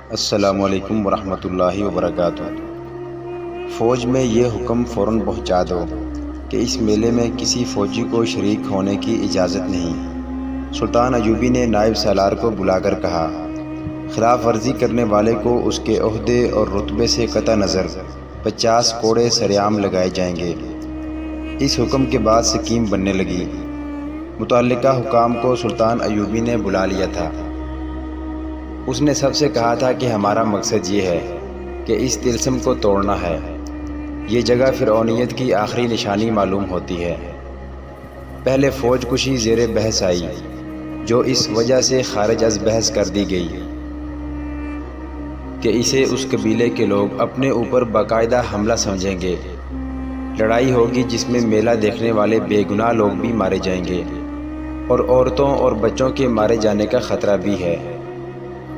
السلام علیکم ورحمۃ اللہ وبرکاتہ۔ فوج میں یہ حکم فوراً پہنچا دو کہ اس میلے میں کسی فوجی کو شریک ہونے کی اجازت نہیں۔ سلطان ایوبی نے نائب سالار کو بلا کر کہا، خلاف ورزی کرنے والے کو اس کے عہدے اور رتبے سے قطع نظر 50 کوڑے سرعام لگائے جائیں گے۔ اس حکم کے بعد سکیم بننے لگی۔ متعلقہ حکام کو سلطان ایوبی نے بلا لیا تھا۔ اس نے سب سے کہا تھا کہ ہمارا مقصد یہ ہے کہ اس طلسم کو توڑنا ہے۔ یہ جگہ فرعونیت کی آخری نشانی معلوم ہوتی ہے۔ پہلے فوج کشی زیر بحث آئی، جو اس وجہ سے خارج از بحث کر دی گئی کہ اسے اس قبیلے کے لوگ اپنے اوپر باقاعدہ حملہ سمجھیں گے۔ لڑائی ہوگی جس میں میلہ دیکھنے والے بے گناہ لوگ بھی مارے جائیں گے، اور عورتوں اور بچوں کے مارے جانے کا خطرہ بھی ہے۔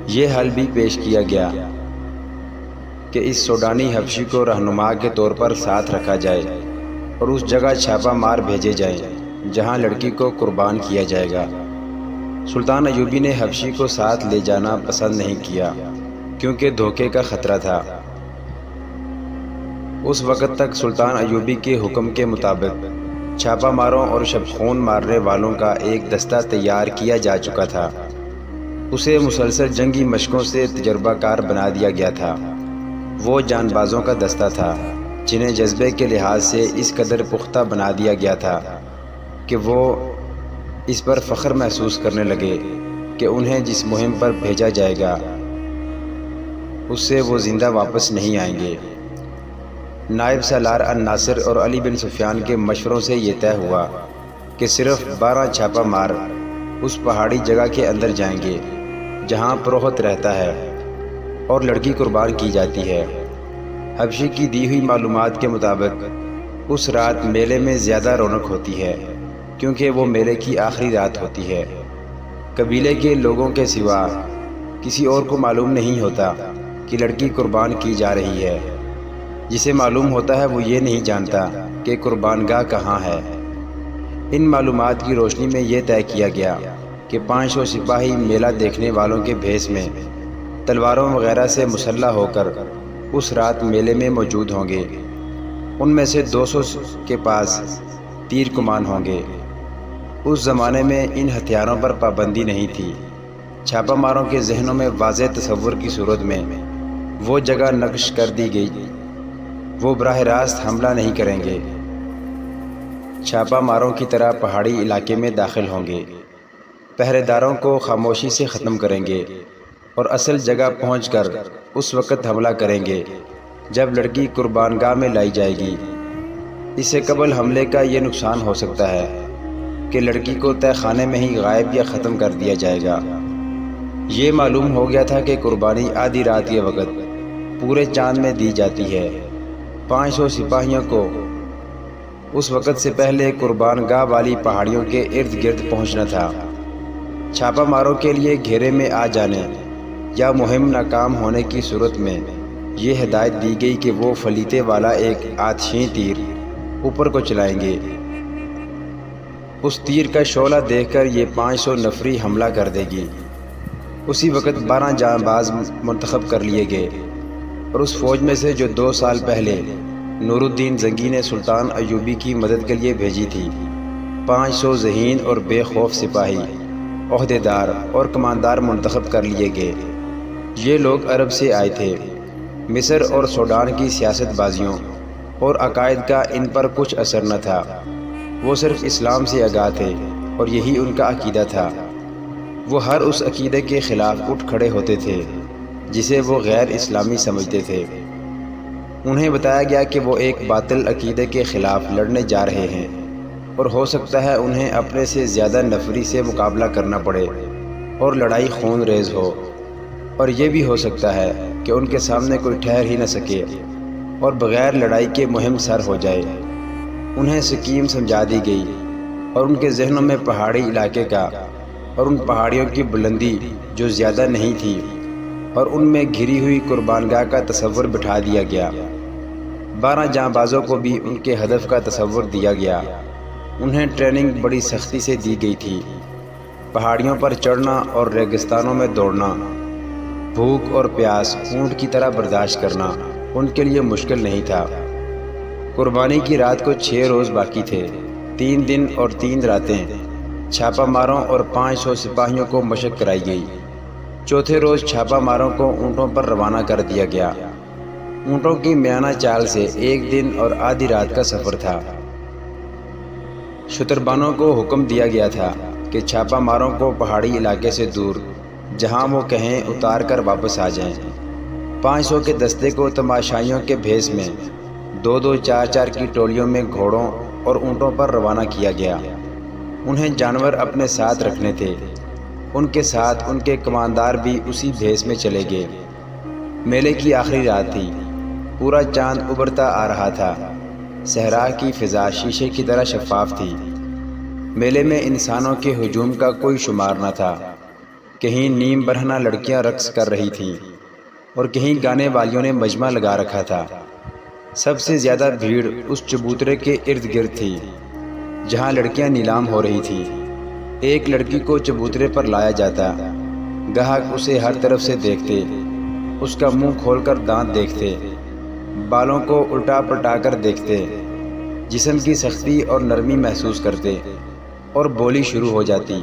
یہ حل بھی پیش کیا گیا کہ اس سوڈانی حبشی کو رہنما کے طور پر ساتھ رکھا جائے اور اس جگہ چھاپہ مار بھیجے جائیں جہاں لڑکی کو قربان کیا جائے گا۔ سلطان ایوبی نے حبشی کو ساتھ لے جانا پسند نہیں کیا کیونکہ دھوکے کا خطرہ تھا۔ اس وقت تک سلطان ایوبی کے حکم کے مطابق چھاپہ ماروں اور شب خون مارنے والوں کا ایک دستہ تیار کیا جا چکا تھا۔ اسے مسلسل جنگی مشقوں سے تجربہ کار بنا دیا گیا تھا۔ وہ جان بازوں کا دستہ تھا جنہیں جذبے کے لحاظ سے اس قدر پختہ بنا دیا گیا تھا کہ وہ اس پر فخر محسوس کرنے لگے کہ انہیں جس مہم پر بھیجا جائے گا اس سے وہ زندہ واپس نہیں آئیں گے۔ نائب سالار الناصر اور علی بن سفیان کے مشوروں سے یہ طے ہوا کہ صرف 12 چھاپہ مار اس پہاڑی جگہ کے اندر جائیں گے جہاں پروہت رہتا ہے اور لڑکی قربان کی جاتی ہے۔ حبشی کی دی ہوئی معلومات کے مطابق اس رات میلے میں زیادہ رونق ہوتی ہے کیونکہ وہ میلے کی آخری رات ہوتی ہے۔ قبیلے کے لوگوں کے سوا کسی اور کو معلوم نہیں ہوتا کہ لڑکی قربان کی جا رہی ہے۔ جسے معلوم ہوتا ہے وہ یہ نہیں جانتا کہ قربان گاہ کہاں ہے۔ ان معلومات کی روشنی میں یہ طے کیا گیا کہ 500 سپاہی میلہ دیکھنے والوں کے بھیس میں تلواروں وغیرہ سے مسلح ہو کر اس رات میلے میں موجود ہوں گے۔ ان میں سے 200 کے پاس تیر کمان ہوں گے۔ اس زمانے میں ان ہتھیاروں پر پابندی نہیں تھی۔ چھاپہ ماروں کے ذہنوں میں واضح تصور کی صورت میں وہ جگہ نقش کر دی گئی۔ وہ براہ راست حملہ نہیں کریں گے، چھاپہ ماروں کی طرح پہاڑی علاقے میں داخل ہوں گے، پہرے داروں کو خاموشی سے ختم کریں گے اور اصل جگہ پہنچ کر اس وقت حملہ کریں گے جب لڑکی قربان گاہ میں لائی جائے گی۔ اس سے قبل حملے کا یہ نقصان ہو سکتا ہے کہ لڑکی کو تہہ خانے میں ہی غائب یا ختم کر دیا جائے گا۔ یہ معلوم ہو گیا تھا کہ قربانی آدھی رات کے وقت پورے چاند میں دی جاتی ہے۔ 500 سپاہیوں کو اس وقت سے پہلے قربان گاہ والی پہاڑیوں کے ارد گرد پہنچنا تھا۔ چھاپہ ماروں کے لیے گھیرے میں آ جانے یا مہم ناکام ہونے کی صورت میں یہ ہدایت دی گئی کہ وہ فلیتے والا ایک آتشین تیر اوپر کو چلائیں گے۔ اس تیر کا شعلہ دیکھ کر یہ 500 نفری حملہ کر دے گی۔ اسی وقت 12 جاں باز منتخب کر لیے گئے اور اس فوج میں سے جو 2 سال پہلے نور الدین زنگی نے سلطان ایوبی کی مدد کے لیے بھیجی تھی، 500 ذہین اور بے خوف سپاہی، عہدیدار اور کماندار منتخب کر لیے گئے۔ یہ لوگ عرب سے آئے تھے۔ مصر اور سوڈان کی سیاست بازیوں اور عقائد کا ان پر کچھ اثر نہ تھا۔ وہ صرف اسلام سے آگاہ تھے اور یہی ان کا عقیدہ تھا۔ وہ ہر اس عقیدے کے خلاف اٹھ کھڑے ہوتے تھے جسے وہ غیر اسلامی سمجھتے تھے۔ انہیں بتایا گیا کہ وہ ایک باطل عقیدے کے خلاف لڑنے جا رہے ہیں اور ہو سکتا ہے انہیں اپنے سے زیادہ نفری سے مقابلہ کرنا پڑے اور لڑائی خون ریز ہو، اور یہ بھی ہو سکتا ہے کہ ان کے سامنے کوئی ٹھہر ہی نہ سکے اور بغیر لڑائی کے مہم سر ہو جائے۔ انہیں سکیم سمجھا دی گئی اور ان کے ذہنوں میں پہاڑی علاقے کا اور ان پہاڑیوں کی بلندی جو زیادہ نہیں تھی اور ان میں گھری ہوئی قربان گاہ کا تصور بٹھا دیا گیا۔ 12 جاں بازوں کو بھی ان کے ہدف کا تصور دیا گیا۔ انہیں ٹریننگ بڑی سختی سے دی گئی تھی۔ پہاڑیوں پر چڑھنا اور ریگستانوں میں دوڑنا، بھوک اور پیاس اونٹ کی طرح برداشت کرنا ان کے لیے مشکل نہیں تھا۔ قربانی کی رات کو 6 روز باقی تھے، 3 دن اور 3 راتیں چھاپہ ماروں اور 500 سپاہیوں کو مشق کرائی گئی۔ چوتھے روز چھاپہ ماروں کو اونٹوں پر روانہ کر دیا گیا۔ اونٹوں کی میانہ چال سے 1 دن اور آدھی رات کا سفر تھا۔ شتربانوں کو حکم دیا گیا تھا کہ چھاپہ ماروں کو پہاڑی علاقے سے دور جہاں وہ کہیں اتار کر واپس آ جائیں۔ 500 کے دستے کو تماشائیوں کے بھیس میں 2-2 4-4 کی ٹولیوں میں گھوڑوں اور اونٹوں پر روانہ کیا گیا۔ انہیں جانور اپنے ساتھ رکھنے تھے۔ ان کے ساتھ ان کے کماندار بھی اسی بھیس میں چلے گئے۔ میلے کی آخری رات تھی، پورا چاند ابھرتا آ رہا تھا۔ صحرا کی فضا شیشے کی طرح شفاف تھی۔ میلے میں انسانوں کے ہجوم کا کوئی شمار نہ تھا۔ کہیں نیم برہنہ لڑکیاں رقص کر رہی تھیں اور کہیں گانے والیوں نے مجمع لگا رکھا تھا۔ سب سے زیادہ بھیڑ اس چبوترے کے ارد گرد تھی جہاں لڑکیاں نیلام ہو رہی تھیں۔ ایک لڑکی کو چبوترے پر لایا جاتا، گاہک اسے ہر طرف سے دیکھتے، اس کا منہ کھول کر دانت دیکھتے، بالوں کو الٹا پلٹا کر دیکھتے، جسم کی سختی اور نرمی محسوس کرتے اور بولی شروع ہو جاتی۔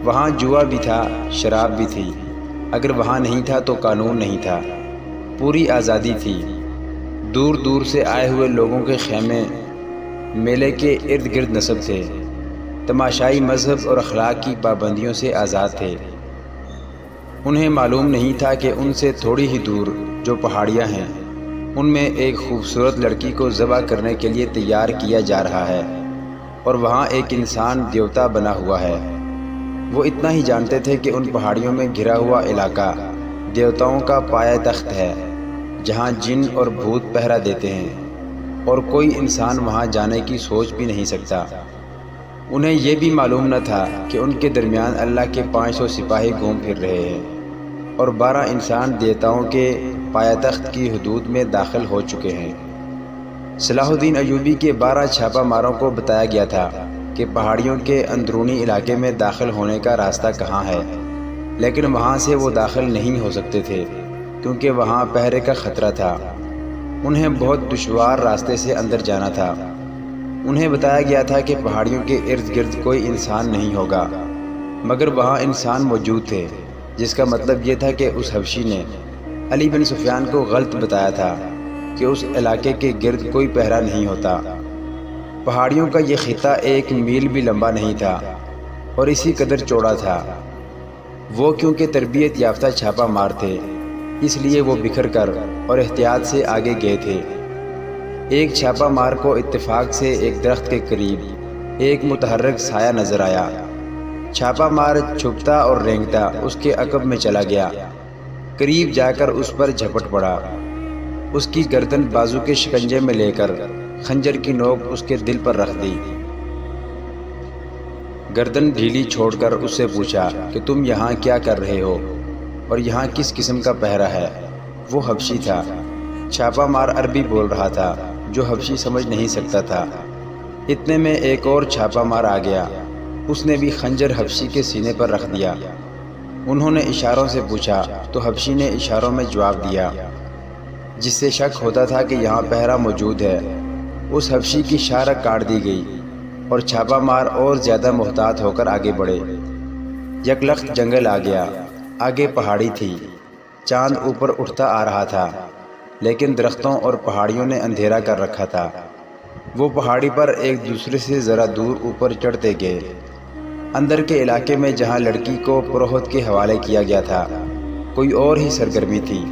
وہاں جوا بھی تھا، شراب بھی تھی، اگر وہاں نہیں تھا تو قانون نہیں تھا۔ پوری آزادی تھی۔ دور دور سے آئے ہوئے لوگوں کے خیمے میلے کے ارد گرد نصب تھے۔ تماشائی مذہب اور اخلاق کی پابندیوں سے آزاد تھے۔ انہیں معلوم نہیں تھا کہ ان سے تھوڑی ہی دور جو پہاڑیاں ہیں ان میں ایک خوبصورت لڑکی کو ذبح کرنے کے لیے تیار کیا جا رہا ہے، اور وہاں ایک انسان دیوتا بنا ہوا ہے۔ وہ اتنا ہی جانتے تھے کہ ان پہاڑیوں میں گھرا ہوا علاقہ دیوتاؤں کا پایہ تخت ہے، جہاں جن اور بھوت پہرا دیتے ہیں، اور کوئی انسان وہاں جانے کی سوچ بھی نہیں سکتا۔ انہیں یہ بھی معلوم نہ تھا کہ ان کے درمیان اللہ کے 500 سپاہی گھوم پھر رہے ہیں، اور 12 انسان دیوتاؤں کے پایہ تخت کی حدود میں داخل ہو چکے ہیں۔ صلاح الدین ایوبی کے 12 چھاپہ ماروں کو بتایا گیا تھا کہ پہاڑیوں کے اندرونی علاقے میں داخل ہونے کا راستہ کہاں ہے، لیکن وہاں سے وہ داخل نہیں ہو سکتے تھے کیونکہ وہاں پہرے کا خطرہ تھا۔ انہیں بہت دشوار راستے سے اندر جانا تھا۔ انہیں بتایا گیا تھا کہ پہاڑیوں کے ارد گرد کوئی انسان نہیں ہوگا، مگر وہاں انسان موجود تھے، جس کا مطلب یہ تھا کہ اس حبشی نے علی بن سفیان کو غلط بتایا تھا کہ اس علاقے کے گرد کوئی پہرا نہیں ہوتا۔ پہاڑیوں کا یہ خطہ 1 میل بھی لمبا نہیں تھا اور اسی قدر چوڑا تھا۔ وہ کیونکہ تربیت یافتہ چھاپہ مار تھے، اس لیے وہ بکھر کر اور احتیاط سے آگے گئے تھے۔ ایک چھاپہ مار کو اتفاق سے ایک درخت کے قریب ایک متحرک سایہ نظر آیا۔ چھاپہ مار چھپتا اور رینگتا اس کے عقب میں چلا گیا، قریب جا کر اس پر جھپٹ پڑا، اس کی گردن بازو کے شکنجے میں لے کر خنجر کی نوک اس کے دل پر رکھ دی۔ گردن ڈھیلی چھوڑ کر اس سے پوچھا کہ تم یہاں کیا کر رہے ہو اور یہاں کس قسم کا پہرا ہے؟ وہ حبشی تھا۔ چھاپہ مار عربی بول رہا تھا جو حبشی سمجھ نہیں سکتا تھا۔ اتنے میں ایک اور چھاپہ مار آ گیا، اس نے بھی خنجر حبشی کے سینے پر رکھ دیا۔ انہوں نے اشاروں سے پوچھا تو حبشی نے اشاروں میں جواب دیا، جس سے شک ہوتا تھا کہ یہاں پہرا موجود ہے۔ اس حبشی کی شارک کاٹ دی گئی اور چھاپہ مار اور زیادہ محتاط ہو کر آگے بڑھے۔ یکلخت جنگل آ گیا، آگے پہاڑی تھی، چاند اوپر اٹھتا آ رہا تھا، لیکن درختوں اور پہاڑیوں نے اندھیرا کر رکھا تھا۔ وہ پہاڑی پر ایک دوسرے سے ذرا دور اوپر چڑھتے گئے۔ اندر کے علاقے میں جہاں لڑکی کو پروہت کے حوالے کیا گیا تھا، کوئی اور ہی سرگرمی تھی۔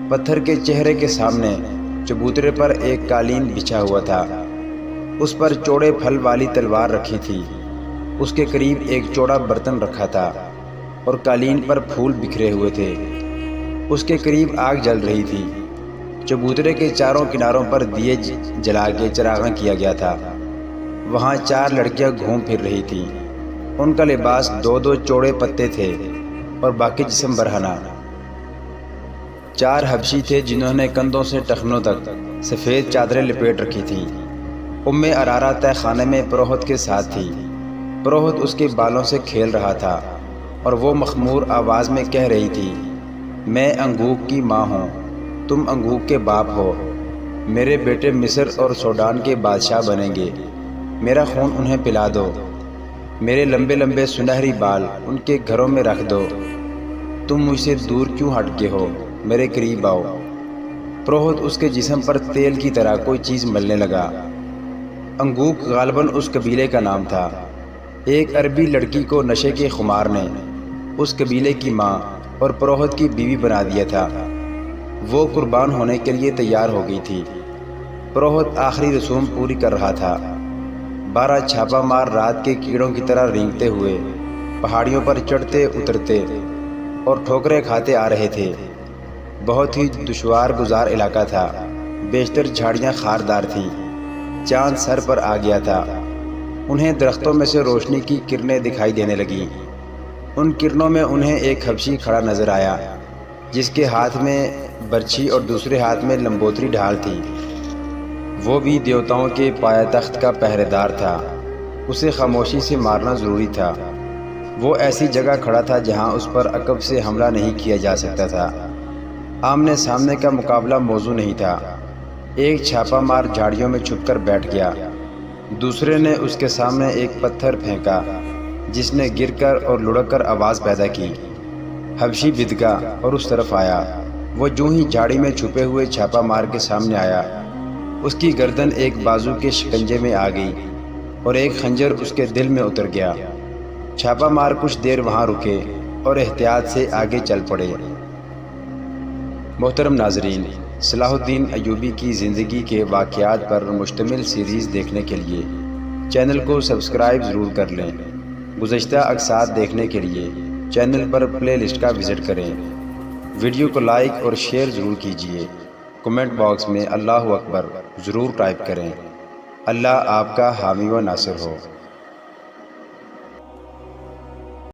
پتھر کے چہرے کے سامنے چبوترے پر ایک قالین بچھا ہوا تھا، اس پر چوڑے پھل والی تلوار رکھی تھی۔ اس کے قریب ایک چوڑا برتن رکھا تھا اور قالین پر پھول بکھرے ہوئے تھے۔ اس کے قریب آگ جل رہی تھی۔ چبوترے کے چاروں کناروں پر دیے جلا کے چراغاں کیا گیا تھا۔ وہاں 4 لڑکیاں گھوم پھر رہی تھیں۔ ان کا لباس 2 چوڑے پتے تھے اور باقی جسم برہنہ۔ 4 حبشی تھے جنہوں نے کندھوں سے ٹخنوں تک سفید چادریں لپیٹ رکھی تھیں۔ ارارہ تہ خانے میں پروہت کے ساتھ تھی۔ پروہت اس کے بالوں سے کھیل رہا تھا اور وہ مخمور آواز میں کہہ رہی تھی میں انگوک کی ماں ہوں، تم انگوک کے باپ ہو۔ میرے بیٹے مصر اور سوڈان کے بادشاہ بنیں گے، میرا خون انہیں پلا دو۔ میرے لمبے لمبے سنہری بال ان کے گھروں میں رکھ دو۔ تم مجھ سے دور کیوں ہٹ کے ہو، میرے قریب آؤ۔ پروہت اس کے جسم پر تیل کی طرح کوئی چیز ملنے لگا۔ انگوک غالباً اس قبیلے کا نام تھا۔ ایک عربی لڑکی کو نشے کے خمار نے اس قبیلے کی ماں اور پروہت کی بیوی بنا دیا تھا۔ وہ قربان ہونے کے لیے تیار ہو گئی تھی۔ پروہت آخری رسوم پوری کر رہا تھا۔ 12 چھاپا مار رات کے کیڑوں کی طرح رینگتے ہوئے پہاڑیوں پر چڑھتے اترتے اور ٹھوکریں کھاتے آ رہے تھے۔ بہت ہی دشوار گزار علاقہ تھا، بیشتر جھاڑیاں خاردار تھیں۔ چاند سر پر آ گیا تھا۔ انہیں درختوں میں سے روشنی کی کرنیں دکھائی دینے لگیں۔ ان کرنوں میں انہیں ایک حبشی کھڑا نظر آیا، جس کے ہاتھ میں برچھی اور دوسرے ہاتھ میں لمبوتری ڈھال تھی۔ وہ بھی دیوتاؤں کے پایہ تخت کا پہرے دار تھا۔ اسے خاموشی سے مارنا ضروری تھا۔ وہ ایسی جگہ کھڑا تھا جہاں اس پر عقب سے حملہ نہیں کیا جا سکتا تھا۔ آمنے سامنے کا مقابلہ موزوں نہیں تھا۔ ایک چھاپا مار جھاڑیوں میں چھپ کر بیٹھ گیا۔ دوسرے نے اس کے سامنے ایک پتھر پھینکا، جس نے گر کر اور لڑک کر آواز پیدا کی۔ حبشی بدگا اور اس طرف آیا۔ وہ جوں ہی جھاڑی میں چھپے ہوئے چھاپا مار کے سامنے آیا، اس کی گردن ایک بازو کے شکنجے میں آ گئی اور ایک خنجر اس کے دل میں اتر گیا۔ چھاپا مار کچھ دیر وہاں رکے اور احتیاط سے آگے چل پڑے۔ محترم ناظرین، صلاح الدین ایوبی کی زندگی کے واقعات پر مشتمل سیریز دیکھنے کے لیے چینل کو سبسکرائب ضرور کر لیں۔ گزشتہ اقساط دیکھنے کے لیے چینل پر پلے لسٹ کا وزٹ کریں۔ ویڈیو کو لائک اور شیئر ضرور کیجیے۔ کمنٹ باکس میں اللہ اکبر ضرور ٹائپ کریں۔ اللہ آپ کا حامی و ناصر ہو۔